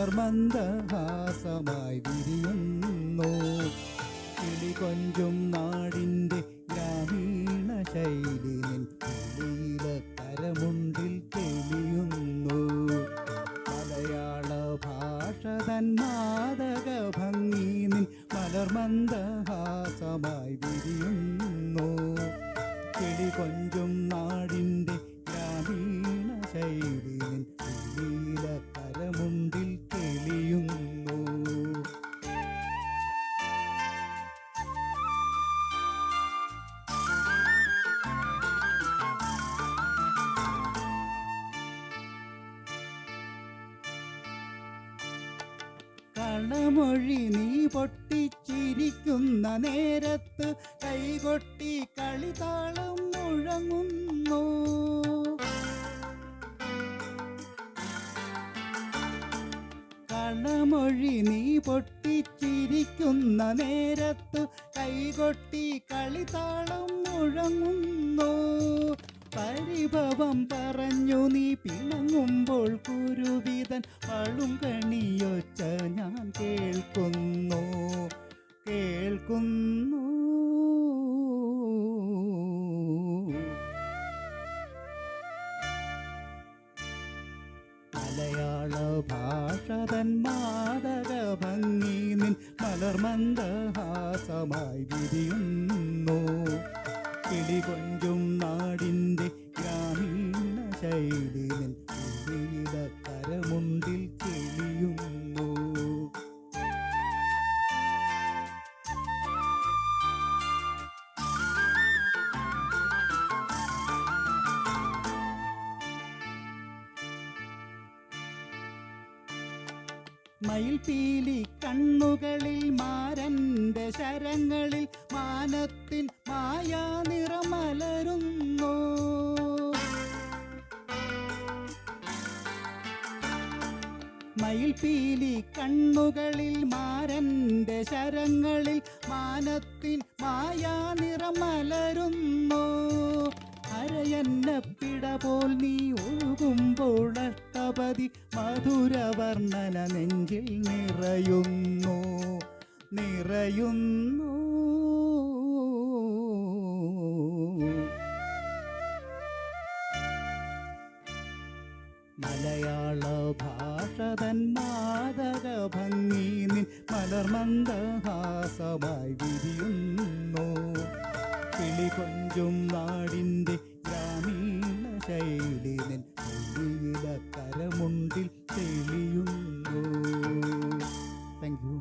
മലർമന്ദഹാസമായി വിരിയുന്നു. കിളികൊഞ്ചും നാടിൻ്റെ ഗ്രാമീണ ശൈലി നിൻ കിളിയില കരമുണ്ടിൽ തെളിയുന്നു. മലയാള ഭാഷ തൻ മാദക ഭംഗി നിൻ മലർമന്ദഹാസമായി വിരിയുന്നു. കിളികൊഞ്ചും നാടിൻ്റെ ഗ്രാമീണ ശൈലി നിൻ കിളിയില കരമുണ്ടിൽ തെളിയുന്നു. കളമൊഴി നീ പൊട്ടിച്ചിരിക്കുന്ന നേരത്ത് കൈകൊട്ടി കളിതാളം മുഴങ്ങുന്നു. കളമൊഴി നീ പൊട്ടിച്ചിരിക്കുന്ന നേരത്ത് കൈകൊട്ടി കളിതാളം മുഴങ്ങുന്നു. പരിഭവം പറഞ്ഞു നീ പിണങ്ങുമ്പോൾ കുരുവിതൻ പളുങ്കണിയൊച്ച ഞാൻ കേൾക്കുന്നു. മലയാള ഭാഷ തൻ മാദക ഭംഗി നിൻ മലർമന്ദഹാസമായി വിരിയുന്നു. കിളികൊഞ്ചും നാടിൻ്റെ ഗ്രാമീണ ശൈലി നിൻ കിളിയില കരമുണ്ടിൽ തെളിയുന്നു. മയിൽപീലി കണ്ണുകളിൽ മാരൻ്റെ ശരങ്ങളിൽ മാനത്തിൻ മായാ നിറമലരുന്നു. മയിൽപീലി കണ്ണുകളിൽ മാരൻ്റെ ശരങ്ങളിൽ മാനത്തിൻ മായാ നിറമലരുന്നു. അരയന്നപ്പിട പോൽ നീ ഒഴുകുമ്പോൾ അഷ്ടപതി മധുരവർണ്ണന നെഞ്ചിൽ നിറയുന്നു. മലയാള ഭാഷ തൻ മാദക ഭംഗി നിൻ മലർമന്ദഹാസമായി വിരിയുന്നു. കിളികൊഞ്ചും നാടിൻ്റെ ഗ്രാമീണ ശൈലി നിൻ കിളിയില കരമുണ്ടിൽ തെളിയുന്നു. Thank you.